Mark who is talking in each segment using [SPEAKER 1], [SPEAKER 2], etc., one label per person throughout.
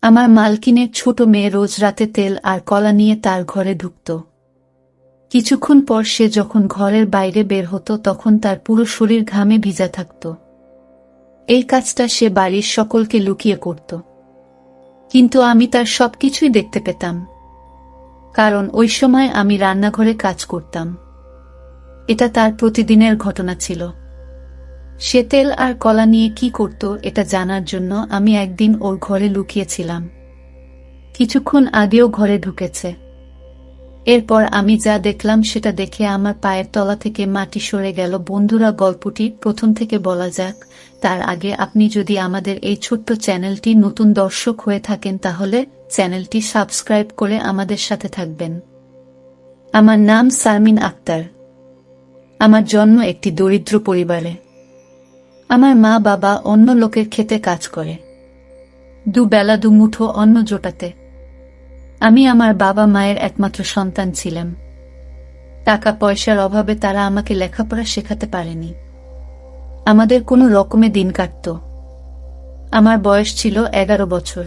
[SPEAKER 1] আমার মালকিনের ছোট মেয়ে রোজ রাতে তেল আর কলা নিয়ে তার ঘরে ঢুকত। কিছুক্ষণ পর সে যখন ঘরের বাইরে বের হতো তখন তার পুরো শরীর ঘামে ভিজা থাকত। এই কাজটা সে বাড়ির সকলকে লুকিয়ে করত, কিন্তু আমি তার সবকিছুই দেখতে পেতাম, কারণ ওই সময় আমি রান্নাঘরে কাজ করতাম। এটা তার প্রতিদিনের ঘটনা ছিল। সে তেল আর কলা নিয়ে কি করত এটা জানার জন্য আমি একদিন ওর ঘরে লুকিয়েছিলাম। কিছুক্ষণ আগেও ঘরে ঢুকেছে। এরপর আমি যা দেখলাম সেটা দেখে আমার পায়ের তলা থেকে মাটি সরে গেল। বন্ধুরা, গল্পটি প্রথম থেকে বলা যাক। তার আগে আপনি যদি আমাদের এই ছোট্ট চ্যানেলটি নতুন দর্শক হয়ে থাকেন তাহলে চ্যানেলটি সাবস্ক্রাইব করে আমাদের সাথে থাকবেন। আমার নাম শারমিন আক্তার। আমার জন্ম একটি দরিদ্র পরিবারে। আমার মা বাবা অন্য লোকের খেতে কাজ করে, দুবেলা দুমুঠো অন্ন জোটাতে। আমি আমার বাবা মায়ের একমাত্র সন্তান ছিলাম। টাকা পয়সার অভাবে তারা আমাকে লেখাপড়া শেখাতে পারেনি। আমাদের কোনো রকমে দিন কাটত। আমার বয়স ছিল 11 বছর।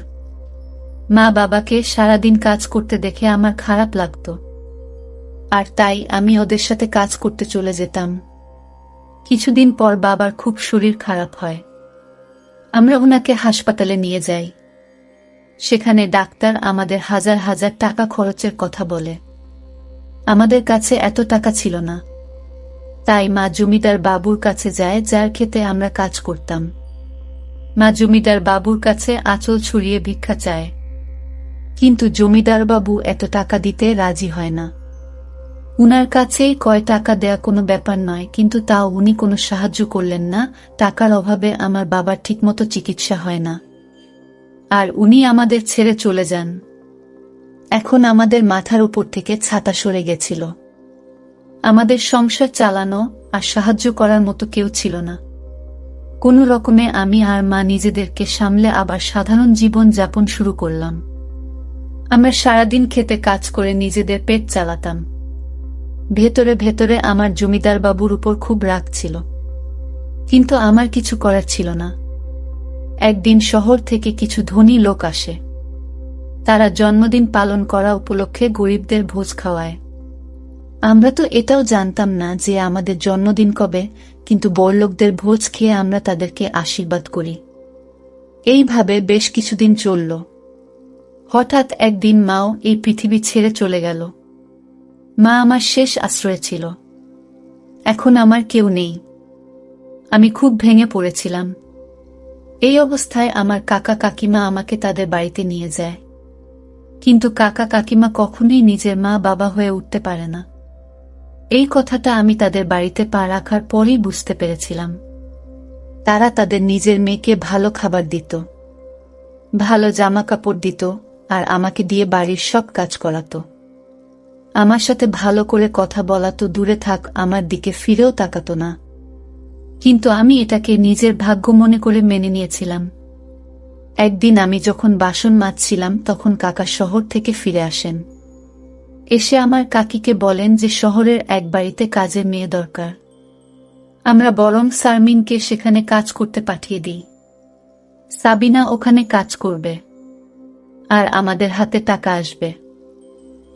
[SPEAKER 1] মা বাবাকে সারাদিন কাজ করতে দেখে আমার খারাপ লাগত, আর তাই আমি ওদের সাথে কাজ করতে চলে যেতাম। কিছুদিন পর বাবার খুব শরীর খারাপ হয়। আমরা ওনাকে হাসপাতালে নিয়ে যাই। সেখানে ডাক্তার আমাদের হাজার হাজার টাকা খরচের কথা বলে। আমাদের কাছে এত টাকা ছিল না, তাই মা জমিদার বাবুর কাছে যায়, যার খেতে আমরা কাজ করতাম। মা জমিদার বাবুর কাছে আঁচল ছড়িয়ে ভিক্ষা চায়, কিন্তু জমিদার বাবু এত টাকা দিতে রাজি হয় না। উনার কাছেই কয় টাকা দেয়া কোনো ব্যাপার নয়, কিন্তু তাও উনি কোনো সাহায্য করলেন না। টাকার অভাবে আমার বাবার ঠিকমতো চিকিৎসা হয় না, আর উনি আমাদের ছেড়ে চলে যান। এখন আমাদের মাথার উপর থেকে ছাতা সরে গেছিল। আমাদের সংসার চালানো আর সাহায্য করার মতো কেউ ছিল না। কোনো রকমে আমি আর মা নিজেদেরকে সামলে আবার সাধারণ জীবন যাপন শুরু করলাম। আমরা সারাদিন খেতে কাজ করে নিজেদের পেট চালাতাম। ভেতরে ভেতরে আমার জমিদার বাবুর উপর খুব রাগ ছিল, কিন্তু আমার কিছু করার ছিল না। একদিন শহর থেকে কিছু ধনী লোক আসে। তারা জন্মদিন পালন করা উপলক্ষে গরিবদের ভোজ খাওয়ায়। আমরা তো এটাও জানতাম না যে আমাদের জন্মদিন কবে, কিন্তু বড়লোকদের ভোজ খেয়ে আমরা তাদেরকে আশীর্বাদ করি। এইভাবে বেশ কিছুদিন চলল। হঠাৎ একদিন মাও এই পৃথিবী ছেড়ে চলে গেল। মা আমার শেষ আশ্রয় ছিল। এখন আমার কেউ নেই। আমি খুব ভেঙে পড়েছিলাম। এই অবস্থায় আমার কাকা কাকিমা আমাকে তাদের বাড়িতে নিয়ে যায়, কিন্তু কাকা কাকিমা কখনোই নিজের মা বাবা হয়ে উঠতে পারে না। এই কথাটা আমি তাদের বাড়িতে পা রাখার পরই বুঝতে পেরেছিলাম। তারা তাদের নিজের মেয়েকে ভালো খাবার দিত, ভালো জামা কাপড় দিত, আর আমাকে দিয়ে বাড়ির সব কাজ করাতো। আমার সাথে ভালো করে কথা বলা তো দূরে থাক, আমার দিকে ফিরেও তাকাতো না। কিন্তু আমি এটাকে নিজের ভাগ্য মনে করে মেনে নিয়েছিলাম। একদিন আমি যখন বাসন মাজছিলাম তখন কাকা শহর থেকে ফিরে আসেন। এসে আমার কাকিকে বলেন যে শহরের এক বাড়িতে কাজের মেয়ে দরকার। আমরা বরং শারমিনকে সেখানে কাজ করতে পাঠিয়ে দিই। সাবিনা ওখানে কাজ করবে, আর আমাদের হাতে টাকা আসবে।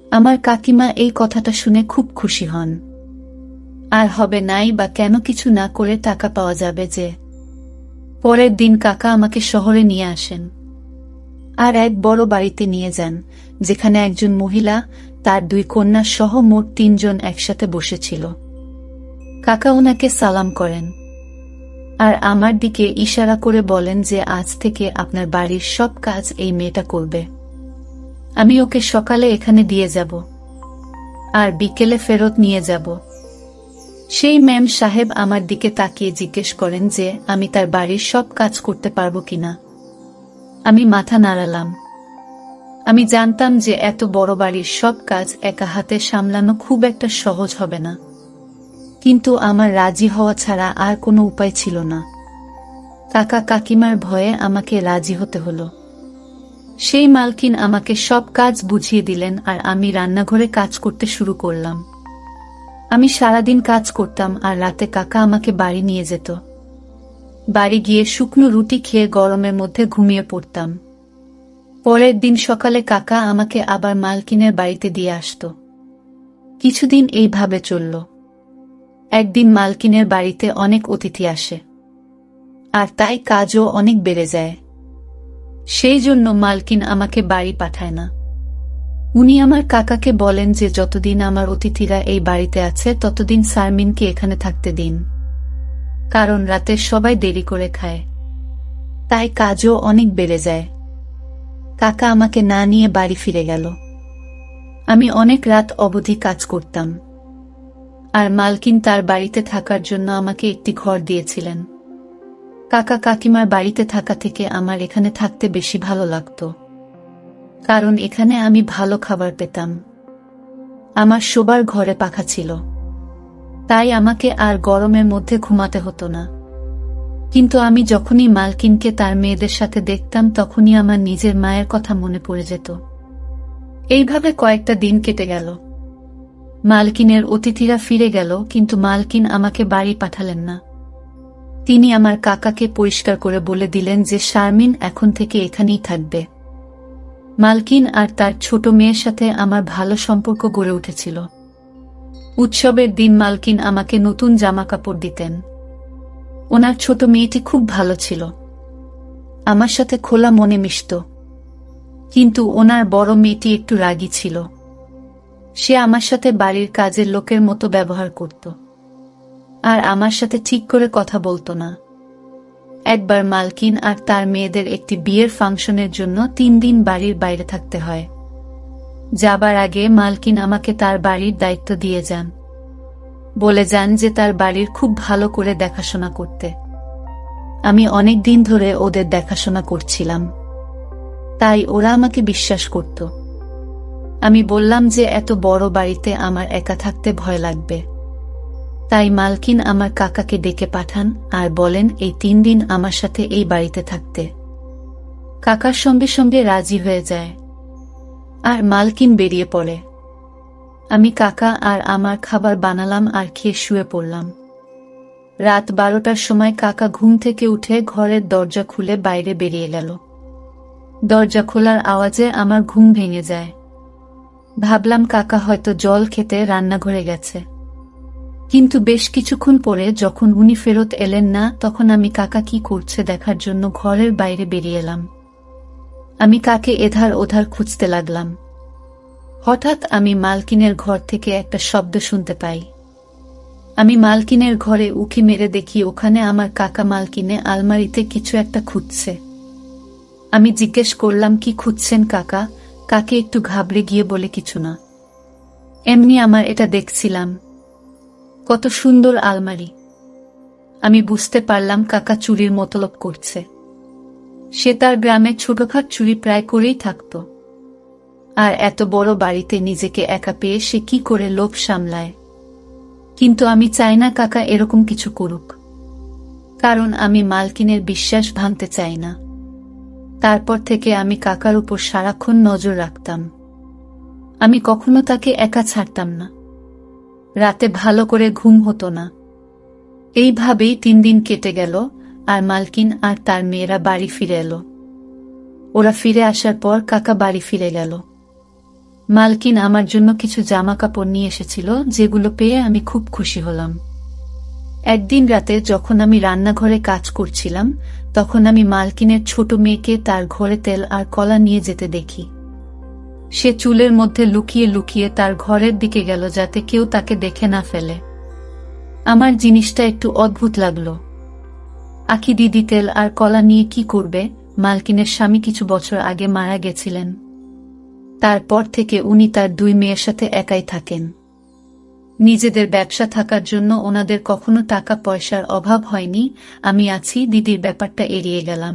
[SPEAKER 1] আমার কাকিমা এই কথাটা শুনে খুব খুশি হন। আর হবে নাই বা কেন, কিছু না করে টাকা পাওয়া যাবে যে। পরের দিন কাকা আমাকে শহরে নিয়ে আসেন, আর এক বড় বাড়িতে নিয়ে যান, যেখানে একজন মহিলা, তার 2 কন্যা সহ মোট 3 জন একসাথে বসেছিল। কাকা ওনাকে সালাম করেন, আর আমার দিকে ইশারা করে বলেন যে আজ থেকে আপনার বাড়ির সব কাজ এই মেয়েটা করবে। আমি ওকে সকালে এখানে দিয়ে যাব, আর বিকেলে ফেরত নিয়ে যাব। সেই ম্যাম সাহেব আমার দিকে তাকিয়ে জিজ্ঞেস করেন যে আমি তার বাড়ির সব কাজ করতে পারবো কিনা। আমি মাথা নাড়ালাম। আমি জানতাম যে এত বড় বাড়ির সব কাজ একা হাতে সামলানো খুব একটা সহজ হবে না, কিন্তু আমার রাজি হওয়া ছাড়া আর কোনো উপায় ছিল না। কাকা কাকিমার ভয়ে আমাকে রাজি হতে হলো। সেই মালকিন আমাকে সব কাজ বুঝিয়ে দিলেন, আর আমি রান্নাঘরে কাজ করতে শুরু করলাম। আমি সারাদিন কাজ করতাম, আর রাতে কাকা আমাকে বাড়ি নিয়ে যেত। বাড়ি গিয়ে শুকনো রুটি খেয়ে গরমের মধ্যে ঘুমিয়ে পড়তাম। পরের দিন সকালে কাকা আমাকে আবার মালকিনের বাড়িতে দিয়ে আসত। কিছুদিন এইভাবে চলল। একদিন মালকিনের বাড়িতে অনেক অতিথি আসে, আর তাই কাজও অনেক বেড়ে যায়। সেই জন্য মালকিন আমাকে বাড়ি পাঠায় না। উনি আমার কাকাকে বলেন যে যতদিন আমার অতিথিরা এই বাড়িতে আছে ততদিন শারমিনকে এখানে থাকতে দিন, কারণ রাতে সবাই দেরি করে খায়, তাই কাজও অনেক বেড়ে যায়। কাকা আমাকে না নিয়ে বাড়ি ফিরে গেল। আমি অনেক রাত অবধি কাজ করতাম, আর মালকিন তার বাড়িতে থাকার জন্য আমাকে একটি ঘর দিয়েছিলেন। কাকা কাকিমার বাড়িতে থাকা থেকে আমার এখানে থাকতে বেশি ভালো লাগতো, কারণ এখানে আমি ভালো খাবার পেতাম। আমার শোবার ঘরে পাখা ছিল, তাই আমাকে আর গরমের মধ্যে ঘুমাতে হতো না। কিন্তু আমি যখনই মালকিনকে তার মেয়েদের সাথে দেখতাম তখনই আমার নিজের মায়ের কথা মনে পড়ে যেত। এইভাবে কয়েকটা দিন কেটে গেল। মালকিনের অতিথিরা ফিরে গেল, কিন্তু মালকিন আমাকে বাড়ি পাঠালেন না। তিনি আমার কাকাকে পরিষ্কার করে বলে দিলেন যে শারমিন এখন থেকে এখানেই থাকবে। মালকিন আর তার ছোট মেয়ের সাথে আমার ভালো সম্পর্ক গড়ে উঠেছিল। উৎসবের দিন মালকিন আমাকে নতুন জামা কাপড় দিতেন। ওনার ছোট মেয়েটি খুব ভালো ছিল, আমার সাথে খোলা মনে মিশত। কিন্তু ওনার বড় মেয়েটি একটু রাগী ছিল। সে আমার সাথে বাড়ির কাজের লোকের মতো ব্যবহার করত, আর আমার সাথে ঠিক করে কথা বলতো না। একবার মালকিন আর তার মেয়েদের একটি বিয়ের ফাংশনের জন্য 3 দিন বাড়ির বাইরে থাকতে হয়। যাবার আগে মালকিন আমাকে তার বাড়ির দায়িত্ব দিয়ে যান, বলে যান যে তার বাড়ির খুব ভালো করে দেখাশোনা করতে। আমি অনেক দিন ধরে ওদের দেখাশোনা করছিলাম, তাই ওরা আমাকে বিশ্বাস করত। আমি বললাম যে এত বড় বাড়িতে আমার একা থাকতে ভয় লাগবে। তাই মালকিন আমার কাকাকে ডেকে পাঠান আর বলেন এই 3 দিন আমার সাথে এই বাড়িতে থাকতে। কাকার সঙ্গে সঙ্গে রাজি হয়ে যায়, আর মালকিন বেরিয়ে পড়ে। আমি কাকা আর আমার খাবার বানালাম আর খেয়ে শুয়ে পড়লাম। রাত 12টার সময় কাকা ঘুম থেকে উঠে ঘরের দরজা খুলে বাইরে বেরিয়ে গেল। দরজা খোলার আওয়াজে আমার ঘুম ভেঙে যায়। ভাবলাম কাকা হয়তো জল খেতে রান্নাঘরে গেছে। কিন্তু বেশ কিছুক্ষণ পরে যখন উনি ফেরত এলেন না, তখন আমি কাকা কি করছে দেখার জন্য ঘরের বাইরে বেরিয়ে এলাম। আমি কাকে এধার ওধার খুঁজতে লাগলাম। হঠাৎ আমি মালকিনের ঘর থেকে একটা শব্দ শুনতে পাই। আমি মালকিনের ঘরে উঁকি মেরে দেখি ওখানে আমার কাকা মালকিনে আলমারিতে কিছু একটা খুঁজছে। আমি জিজ্ঞেস করলাম কি খুঁজছেন কাকা? কাকে একটু ঘাবড়ে গিয়ে বলে কিছু না, এমনি আমার এটা দেখছিলাম। কত সুন্দর আলমারি। আমি বুঝতে পারলাম কাকা চুরির মতলব করছে। সে তার গ্রামে ছোটখাট চুরি প্রায় করেই থাকত, আর এত বড় বাড়িতে নিজেকে একা পেয়ে সে কি করে লোভ সামলায়। কিন্তু আমি চাই না কাকা এরকম কিছু করুক, কারণ আমি মালকিনের বিশ্বাস ভাঙতে চাই না। তারপর থেকে আমি কাকার উপর সারাক্ষণ নজর রাখতাম। আমি কখনো তাকে একা ছাড়তাম না। রাতে ভালো করে ঘুম হতো না। এইভাবেই 3 দিন কেটে গেল, আর মালকিন আর তার মেয়েরা বাড়ি ফিরে এলো। ওরা ফিরে আসার পর কাকা বাড়ি ফিরে গেল। মালকিন আমার জন্য কিছু জামা কাপড় নিয়ে এসেছিল, যেগুলো পেয়ে আমি খুব খুশি হলাম। একদিন রাতে যখন আমি রান্নাঘরে কাজ করছিলাম, তখন আমি মালকিনের ছোট মেয়েকে তার ঘরে তেল আর কলা নিয়ে যেতে দেখি। সে চুলের মধ্যে লুকিয়ে লুকিয়ে তার ঘরের দিকে গেল যাতে কেউ তাকে দেখে না ফেলে। আমার জিনিসটা একটু অদ্ভুত লাগলো। আখি দিদি তেল আর কলা নিয়ে কি করবে? মালকিনের স্বামী কিছু বছর আগে মারা গেছিলেন। তারপর থেকে উনি তার 2 মেয়ের সাথে একাই থাকেন। নিজেদের ব্যবসা থাকার জন্য ওনাদের কখনো টাকা পয়সার অভাব হয়নি। আমি আছি, দিদির ব্যাপারটা এড়িয়ে গেলাম।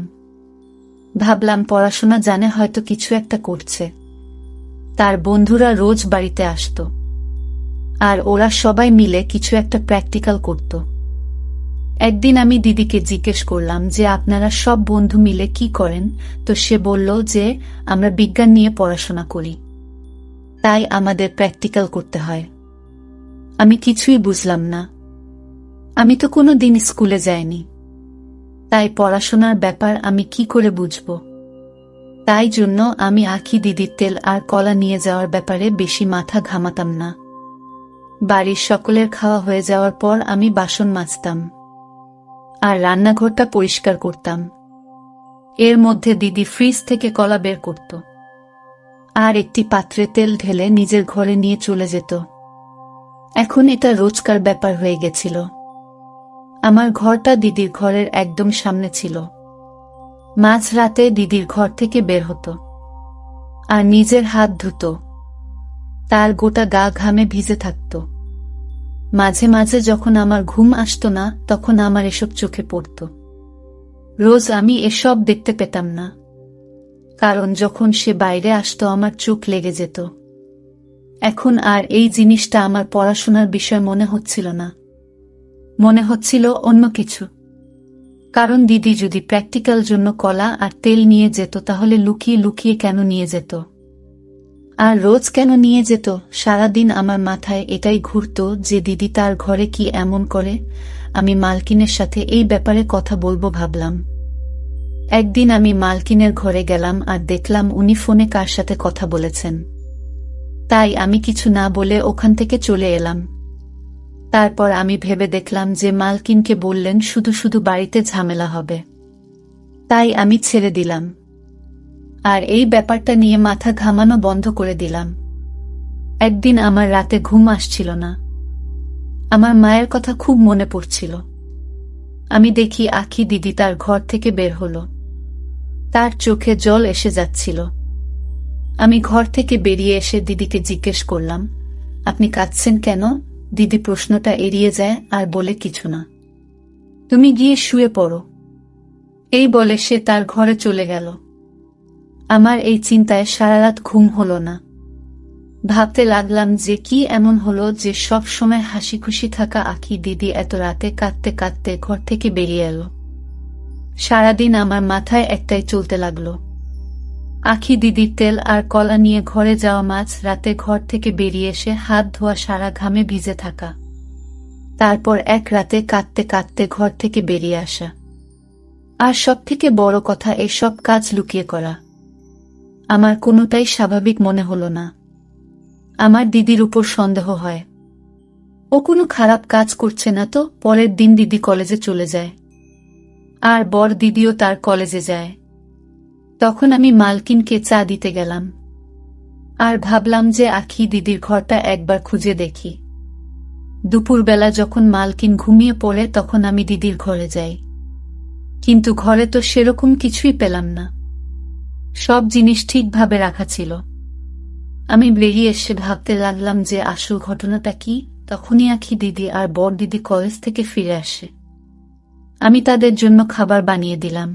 [SPEAKER 1] ভাবলাম পড়াশোনা জানে, হয়তো কিছু একটা করছে। তার বন্ধুরা রোজ বাড়িতে আসত, আর ওরা সবাই মিলে কিছু একটা প্র্যাকটিক্যাল করত। একদিন আমি দিদিকে জিজ্ঞেস করলাম যে আপনারা সব বন্ধু মিলে কি করেন? তো সে বলল যে আমরা বিজ্ঞান নিয়ে পড়াশোনা করি, তাই আমাদের প্র্যাকটিক্যাল করতে হয়। আমি কিছুই বুঝলাম না। আমি তো কোনো দিন স্কুলে যাইনি, তাই পড়াশোনার ব্যাপার আমি কি করে বুঝব? তাই জন্য আমি আখি দিদির তেল আর কলা নিয়ে যাওয়ার ব্যাপারে বেশি মাথা ঘামাতাম না। বাড়ির সকলের খাওয়া হয়ে যাওয়ার পর আমি বাসন মাজতাম আর রান্নাঘরটা পরিষ্কার করতাম। এর মধ্যে দিদি ফ্রিজ থেকে কলা বের করত আর একটি পাত্রে তেল ঢেলে নিজের ঘরে নিয়ে চলে যেত। এখন এটা রোজকার ব্যাপার হয়ে গেছিল। আমার ঘরটা দিদির ঘরের একদম সামনে ছিল। মাঝরাতে দিদির ঘর থেকে বের হতো আর নিজের হাত ধুত। তার গোটা গা ঘামে ভিজে থাকত। মাঝে মাঝে যখন আমার ঘুম আসতো না তখন আমার এসব চোখে পড়ত। রোজ আমি এসব দেখতে পেতাম না, কারণ যখন সে বাইরে আসতো আমার চোখ লেগে যেত। এখন আর এই জিনিসটা আমার পড়াশোনার বিষয় মনে হচ্ছিল না, মনে হচ্ছিল অন্য কিছু। কারণ দিদি যদি প্র্যাকটিক্যাল জন্য কলা আর তেল নিয়ে যেত তাহলে লুকিয়ে লুকিয়ে কেন নিয়ে যেত, আর রোজ কেন নিয়ে যেত? সারাদিন আমার মাথায় এটাই ঘুরত যে দিদি তার ঘরে কি এমন করে। আমি মালকিনের সাথে এই ব্যাপারে কথা বলবো ভাবলাম। একদিন আমি মালকিনের ঘরে গেলাম আর দেখলাম উনি ফোনে কার সাথে কথা বলেছেন। তাই আমি কিছু না বলে ওখান থেকে চলে এলাম। তারপর আমি ভেবে দেখলাম যে মালকিনকে বললেন শুধু শুধু বাড়িতে ঝামেলা হবে, তাই আমি ছেড়ে দিলাম আর এই ব্যাপারটা নিয়ে মাথা ঘামানো বন্ধ করে দিলাম। একদিন আমার রাতে ঘুম আসছিল না। আমার মায়ের কথা খুব মনে পড়ছিল। আমি দেখি আখি দিদি তার ঘর থেকে বের হলো। তার চোখে জল এসে যাচ্ছিল। আমি ঘর থেকে বেরিয়ে এসে দিদিকে জিজ্ঞেস করলাম, আপনি কাঁদছেন কেন? দিদি প্রশ্নটা এড়িয়ে যায় আর বলে, কিছু না, তুমি গিয়ে শুয়ে পড়ো। এই বলে সে তার ঘরে চলে গেল। আমার এই চিন্তায় সারা রাত ঘুম হলো না। ভাবতে লাগলাম যে কি এমন হলো যে সব সময় হাসি খুশি থাকা আখি দিদি এত রাতে কাঁদতে কাঁদতে ঘর থেকে বেরিয়ে এলো। সারাদিন আমার মাথায় একটাই চলতে লাগলো, আখি দিদির তেল আর কলা নিয়ে ঘরে যাওয়া, মাঝ রাতে ঘর থেকে বেরিয়ে এসে হাত ধোয়া, সারা ঘামে ভিজে থাকা, তারপর এক রাতে কাঁদতে কাঁদতে ঘর থেকে বেরিয়ে আসা, আর সবথেকে বড় কথা এসব কাজ লুকিয়ে করা। আমার কোনোটাই স্বাভাবিক মনে হলো না। আমার দিদির উপর সন্দেহ হয়। ও কোনো খারাপ কাজ করছে না তো। পরের দিন দিদি কলেজে চলে যায় আর বর দিদিও তার কলেজে যায়। তখন আমি মালকিনকে চা দিতে গেলাম আর ভাবলাম যে আখি দিদির ঘরটা একবার খুঁজে দেখি। দুপুরবেলা যখন মালকিন ঘুমিয়ে পড়ে তখন আমি দিদির ঘরে যাই, কিন্তু ঘরে তো সেরকম কিছুই পেলাম না। সব জিনিস ঠিকভাবে রাখা ছিল। আমি বেরিয়ে এসে ভাবতে লাগলাম যে আসল ঘটনাটা কি। তখনই আখি দিদি আর বর দিদি কলেজ থেকে ফিরে আসে। আমি তাদের জন্য খাবার বানিয়ে দিলাম,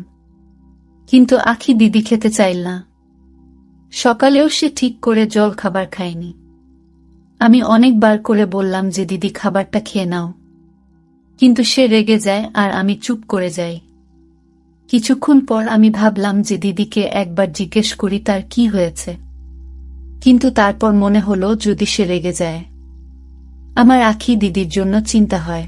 [SPEAKER 1] কিন্তু আখি দিদি খেতে চাইল না। সকালেও সে ঠিক করে জল খাবার খায়নি। আমি অনেকবার করে বললাম যে দিদি খাবারটা খেয়ে নাও, কিন্তু সে রেগে যায় আর আমি চুপ করে যাই। কিছুক্ষণ পর আমি ভাবলাম যে দিদিকে একবার জিজ্ঞেস করি তার কি হয়েছে, কিন্তু তারপর মনে হলো যদি সে রেগে যায়। আমার আখি দিদির জন্য চিন্তা হয়।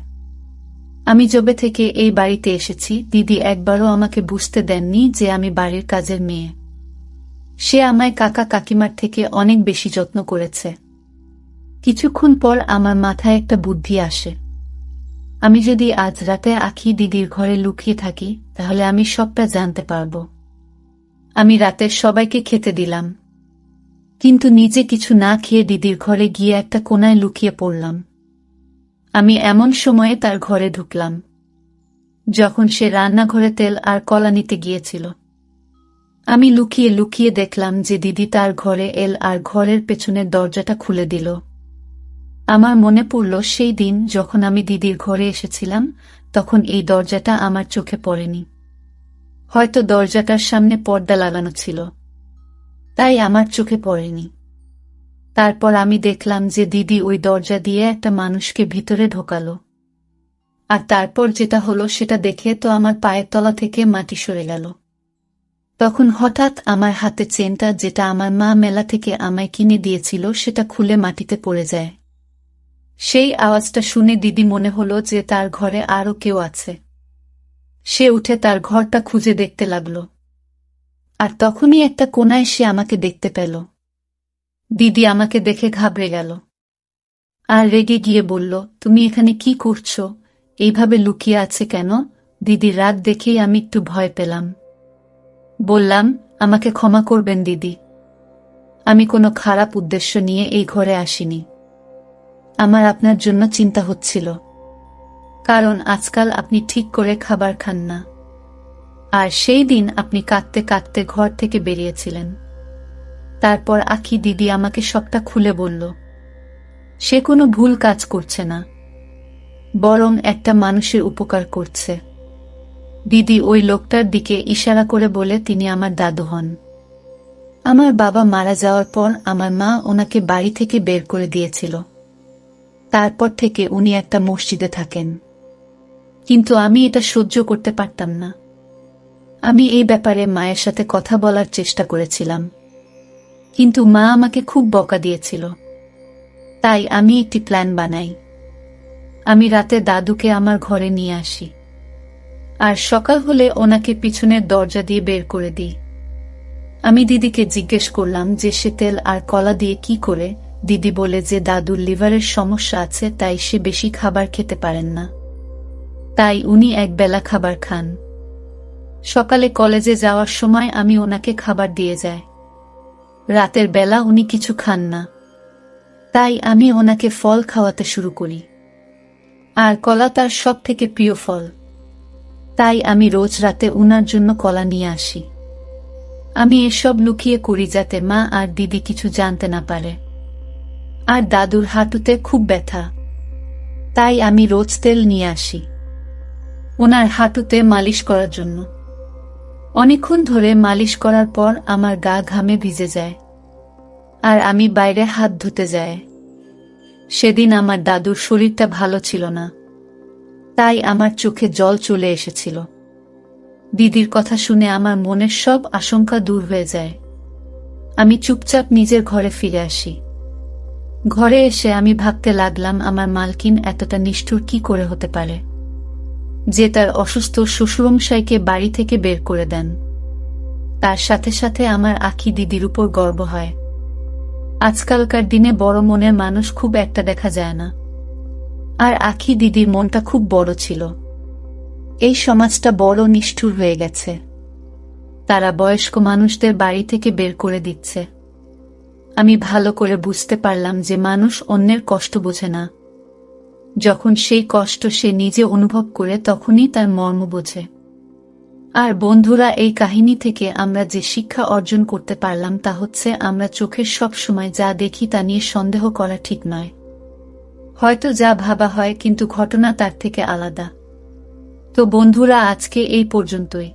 [SPEAKER 1] আমি যবে থেকে এই বাড়িতে এসেছি দিদি একবারও আমাকে বুঝতে দেননি যে আমি বাড়ির কাজের মেয়ে। সে আমায় কাকা কাকিমার থেকে অনেক বেশি যত্ন করেছে। কিছুক্ষণ পর আমার মাথায় একটা বুদ্ধি আসে। আমি যদি আজ রাতে আখি দিদির ঘরে লুকিয়ে থাকি তাহলে আমি সবটা জানতে পারব। আমি রাতে সবাইকে খেতে দিলাম, কিন্তু নিজে কিছু না খেয়ে দিদির ঘরে গিয়ে একটা কোনায় লুকিয়ে পড়লাম। আমি এমন সময়ে তার ঘরে ঢুকলাম যখন সে রান্নাঘরে তেল আর কলা নিতে গিয়েছিল। আমি লুকিয়ে লুকিয়ে দেখলাম যে দিদি তার ঘরে এল আর ঘরের পেছনের দরজাটা খুলে দিল। আমার মনে পড়ল সেই দিন যখন আমি দিদির ঘরে এসেছিলাম, তখন এই দরজাটা আমার চোখে পড়েনি। হয়তো দরজাটার সামনে পর্দা লাগানো ছিল, তাই আমার চোখে পড়েনি। তারপর আমি দেখলাম যে দিদি ওই দরজা দিয়ে একটা মানুষকে ভিতরে ঢোকালো। আর তারপর যেটা হলো সেটা দেখে তো আমার পায়ের তলা থেকে মাটি সরে গেল। তখন হঠাৎ আমার হাতে চেনটা, যেটা আমার মা মেলা থেকে আমায় কিনে দিয়েছিল, সেটা খুলে মাটিতে পড়ে যায়। সেই আওয়াজটা শুনে দিদি মনে হলো যে তার ঘরে আরও কেউ আছে। সে উঠে তার ঘরটা খুঁজে দেখতে লাগলো। আর তখনই একটা কোণায় সে আমাকে দেখতে পেল। দিদি আমাকে দেখে ঘাবড়ে গেল আর রেগে গিয়ে বলল, তুমি এখানে কি করছো? এইভাবে লুকিয়ে আছে কেন? দিদির রাগ দেখেই আমি একটু ভয় পেলাম। বললাম, আমাকে ক্ষমা করবেন দিদি, আমি কোনো খারাপ উদ্দেশ্য নিয়ে এই ঘরে আসিনি। আমার আপনার জন্য চিন্তা হচ্ছিল, কারণ আজকাল আপনি ঠিক করে খাবার খান না, আর সেই দিন আপনি কাঁদতে কাঁদতে ঘর থেকে বেরিয়েছিলেন। তারপর আখি দিদি আমাকে সবটা খুলে বলল। সে কোনো ভুল কাজ করছে না, বরং একটা মানুষের উপকার করছে। দিদি ওই লোকটার দিকে ইশারা করে বলে, তিনি আমার দাদু হন। আমার বাবা মারা যাওয়ার পর আমার মা ওনাকে বাড়ি থেকে বের করে দিয়েছিল। তারপর থেকে উনি একটা মসজিদে থাকেন। কিন্তু আমি এটা সহ্য করতে পারতাম না। আমি এই ব্যাপারে মায়ের সাথে কথা বলার চেষ্টা করেছিলাম, কিন্তু মা আমাকে খুব বকা দিয়েছিল। তাই আমি একটি প্ল্যান বানাই। আমি রাতে দাদুকে আমার ঘরে নিয়ে আসি, আর সকাল হলে ওনাকে পিছনের দরজা দিয়ে বের করে দিই। আমি দিদিকে জিজ্ঞেস করলাম যে সে তেল আর কলা দিয়ে কি করে। দিদি বলে যে দাদুর লিভারের সমস্যা আছে, তাই সে বেশি খাবার খেতে পারেন না, তাই উনি একবেলা খাবার খান। সকালে কলেজে যাওয়ার সময় আমি ওনাকে খাবার দিয়ে যাই। রাতের বেলা উনি কিছু খান না, তাই আমি ওনাকে ফল খাওয়াতে শুরু করি। আর কলা তার সব থেকে প্রিয় ফল, তাই আমি রোজ রাতে উনার জন্য কলা নিয়ে আসি। আমি এসব লুকিয়ে করি যাতে মা আর দিদি কিছু জানতে না পারে। আর দাদুর হাঁটুতে খুব ব্যথা, তাই আমি রোজ তেল নিয়ে আসি ওনার হাঁটুতে মালিশ করার জন্য। অনেকক্ষণ ধরে মালিশ করার পর আমার গা ঘামে ভিজে যায়, আর আমি বাইরে হাত ধুতে যাই। সেদিন আমার দাদুর শরীরটা ভালো ছিল না, তাই আমার চোখে জল চলে এসেছিল। দিদির কথা শুনে আমার মনের সব আশঙ্কা দূর হয়ে যায়। আমি চুপচাপ নিজের ঘরে ফিরে আসি। ঘরে এসে আমি ভাবতে লাগলাম, আমার মালকিন এতটা নিষ্ঠুর কি করে হতে পারে যে তার অসুস্থ শ্বশুরমশাইকে বাড়ি থেকে বের করে দেন। তার সাথে সাথে আমার আখি দিদির উপর গর্ব হয়। আজকালকার দিনে বড় মনের মানুষ খুব একটা দেখা যায় না, আর আখি দিদির মনটা খুব বড় ছিল। এই সমাজটা বড় নিষ্ঠুর হয়ে গেছে। তারা বয়স্ক মানুষদের বাড়ি থেকে বের করে দিচ্ছে। আমি ভালো করে বুঝতে পারলাম যে মানুষ অন্যের কষ্ট বোঝে না। যখন সেই কষ্ট সে নিজে অনুভব করে তখনই তার মর্ম বোঝে। আর বন্ধুরা, এই কাহিনী থেকে আমরা যে শিক্ষা অর্জন করতে পারলাম তা হচ্ছে, আমরা চোখের সব সময় যা দেখি তা নিয়ে সন্দেহ করা ঠিক নয়। হয়তো যা ভাবা হয়, কিন্তু ঘটনা তার থেকে আলাদা। তো বন্ধুরা, আজকে এই পর্যন্তই।